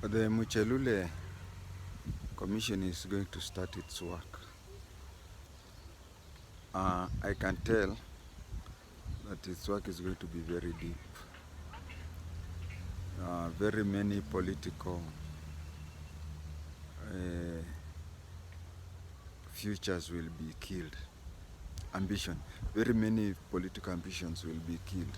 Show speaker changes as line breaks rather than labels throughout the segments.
The MUCHELULE Commission is going to start its work. I can tell that its work is going to be very deep. Very many political futures will be killed. Very many political ambitions will be killed.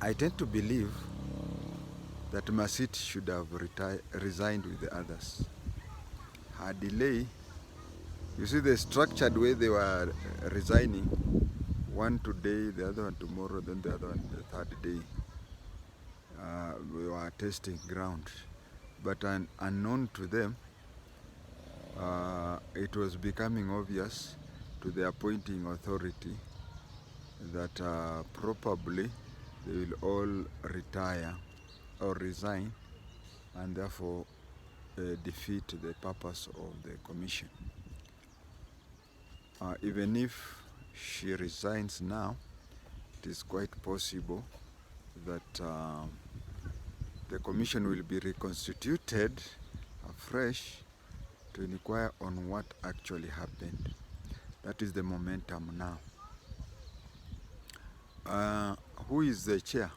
I tend to believe that Masit should have resigned with the others. Her delay, you see the structured way they were resigning, one today, the other one tomorrow, then the other one the third day. We were testing ground, but unknown to them, it was becoming obvious to the appointing authority that probably they will all retire or resign, and therefore defeat the purpose of the commission. Even if she resigns now, it is quite possible that the commission will be reconstituted afresh to inquire on what actually happened. That is the momentum now. Who is the chair?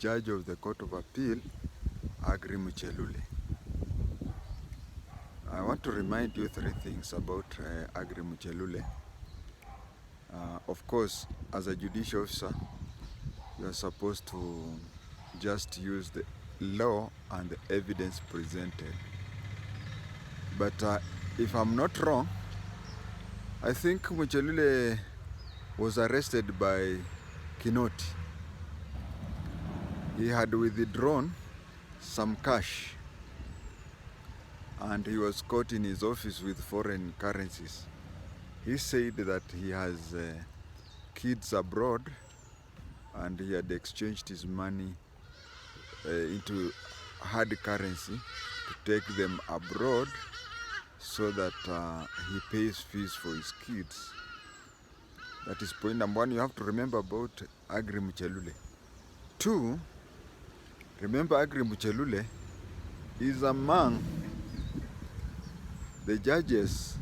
Judge of the Court of Appeal, MUCHELULE. I want to remind you three things about MUCHELULE. Of course, as a judicial officer, you are supposed to just use the law and the evidence presented. But if I'm not wrong, I think MUCHELULE was arrested by Kinoti. He had withdrawn some cash and he was caught in his office with foreign currencies. He said that he has kids abroad and he had exchanged his money into hard currency to take them abroad so that he pays fees for his kids. That is point number one you have to remember about MUCHELULE. Two, remember MUCHELULE is among the judges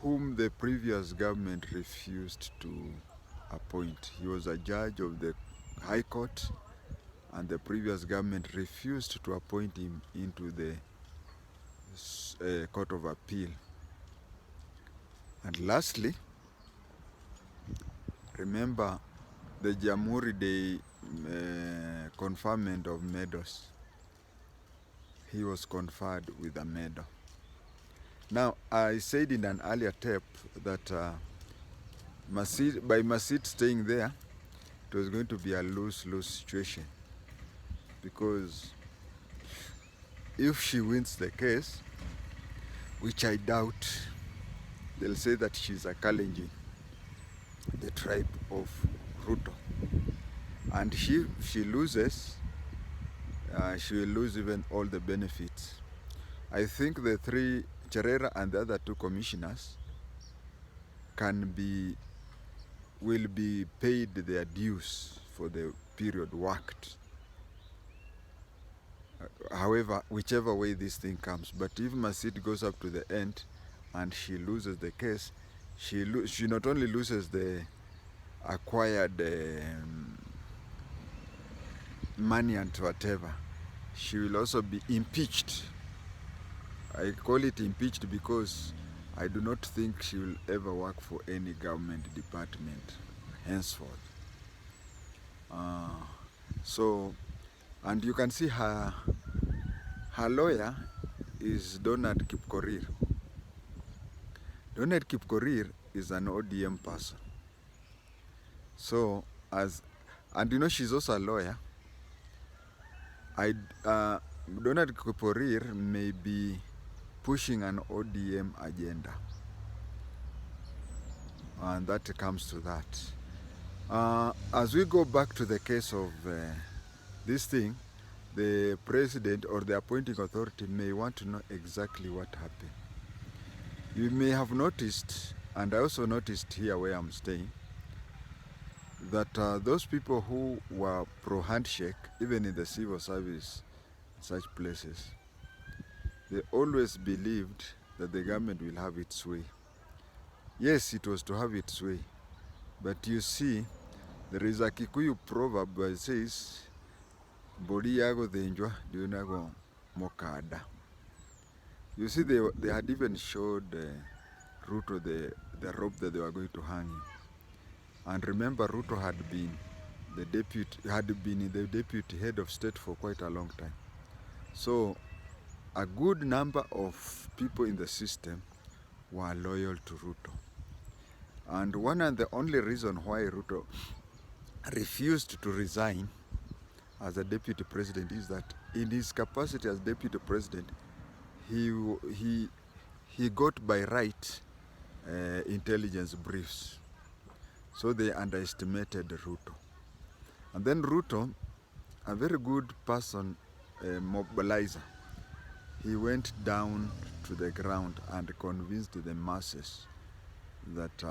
whom the previous government refused to appoint. He was a judge of the High Court and the previous government refused to appoint him into the Court of Appeal. And lastly, remember the Jamhuri Day conferment of medals. He was conferred with a medal. Now, I said in an earlier tape that by Masit staying there, it was going to be a lose-lose situation. Because if she wins the case, which I doubt, they'll say that she's a Kalenjin, the tribe of Ruto. And if she loses, she will lose even all the benefits. I think the three, Cherera and the other two commissioners, will be paid their dues for the period worked. However, whichever way this thing comes. But if Masit goes up to the end and she loses the case, she not only loses the acquired money and whatever, she will also be impeached. I call it impeached because I do not think she will ever work for any government department henceforth. And you can see her lawyer is Donald Kipkorir. Donald Kipkorir is an ODM person. So, and you know she's also a lawyer. Donald Kipkorir may be pushing an ODM agenda. And that comes to that. As we go back to the case of this thing, the president or the appointing authority may want to know exactly what happened. You may have noticed And I also noticed here where I'm staying that those people who were pro-handshake, even in the civil service, such places, they always believed that the government will have its way. Yes, it was to have its way. But you see, there is a Kikuyu proverb that says, Bodi yago dhenjwa dunago mokada. You see, they had even showed Ruto the rope that they were going to hang him. And remember, Ruto had been the deputy head of state for quite a long time. So a good number of people in the system were loyal to Ruto. And one and the only reason why Ruto refused to resign as a deputy president is that in his capacity as deputy president, he got by right intelligence briefs. So they underestimated Ruto. And then Ruto, a very good person, mobilizer, he went down to the ground and convinced the masses that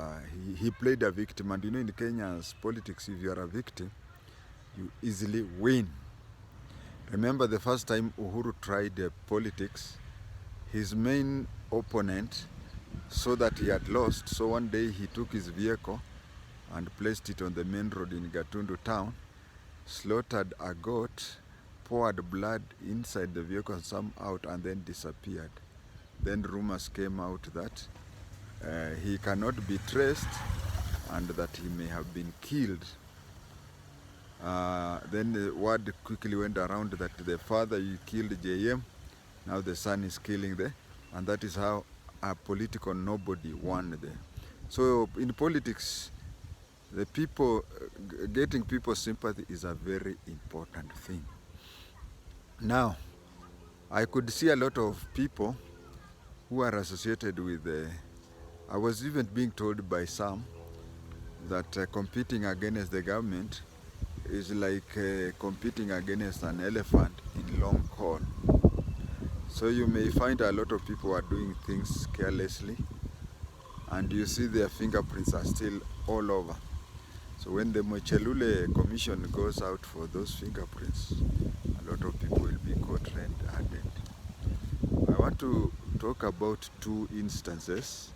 he played a victim. And you know, in Kenya's politics, if you are a victim, you easily win. Remember the first time Uhuru tried politics, his main opponent saw that he had lost, so one day he took his vehicle and placed it on the main road in Gatundu town, slaughtered a goat, poured blood inside the vehicle and some out, and then disappeared. Then rumors came out that he cannot be traced and that he may have been killed. Then the word quickly went around that the father killed JM, now the son is killing and that is how a political nobody won there. So in politics, the people, getting people's sympathy is a very important thing. Now, I could see a lot of people who are associated with I was even being told by some that competing against the government is like competing against an elephant in long haul. So you may find a lot of people are doing things carelessly, and you see their fingerprints are still all over. So when the MUCHELULE commission goes out for those fingerprints, a lot of people will be caught red-handed. I want to talk about two instances.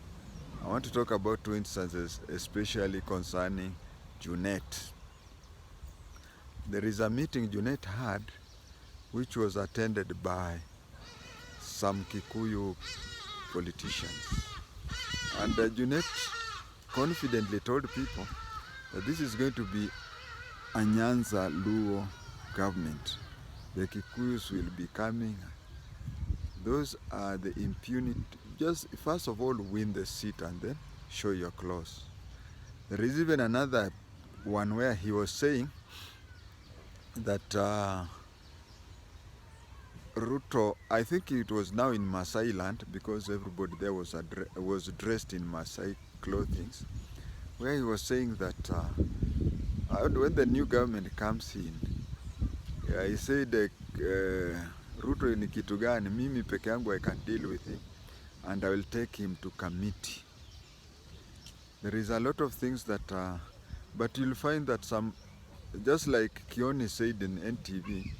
Especially concerning Junet. There is a meeting Junet had which was attended by some Kikuyu politicians. And Junet confidently told people that this is going to be a Nyanza Luo government. The Kikuyus will be coming. Those are the impunity. Just first of all win the seat and then show your claws. There is even another one where he was saying that Ruto, I think it was now in Maasai land because everybody there was dressed in Maasai clothing, where he was saying that when the new government comes in, he said Ruto ni kitu gani, mimi peke yangu I can deal with him and I will take him to committee. There is a lot of things that, but you'll find that some, just like Kioni said in NTV,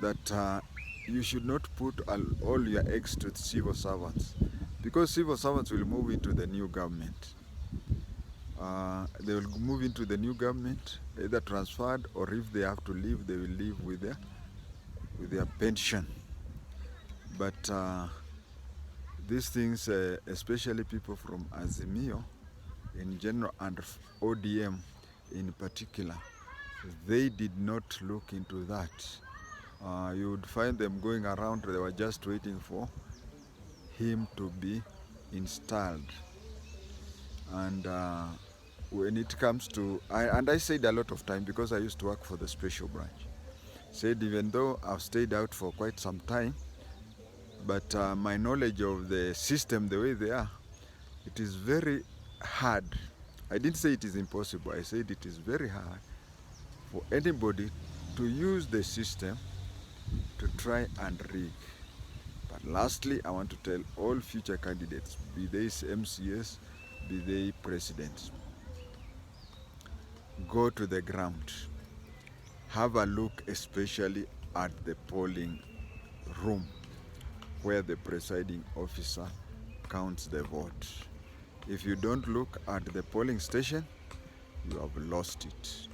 that you should not put all your eggs to civil servants, because civil servants will move into the new government. They will move into the new government, either transferred, or if they have to leave, they will leave with their pension. But these things, especially people from Azimio in general and ODM in particular, they did not look into that. You would find them going around, they were just waiting for him to be installed. And when it comes to, I said a lot of time, because I used to work for the special branch, said even though I've stayed out for quite some time, but my knowledge of the system, the way they are, it is very hard. I didn't say it is impossible, I said it is very hard for anybody to use the system to try and rig. But lastly, I want to tell all future candidates, be they MCS be they presidents. Go to the ground. Have a look especially at the polling room where the presiding officer counts the vote. If you don't look at the polling station, you have lost it.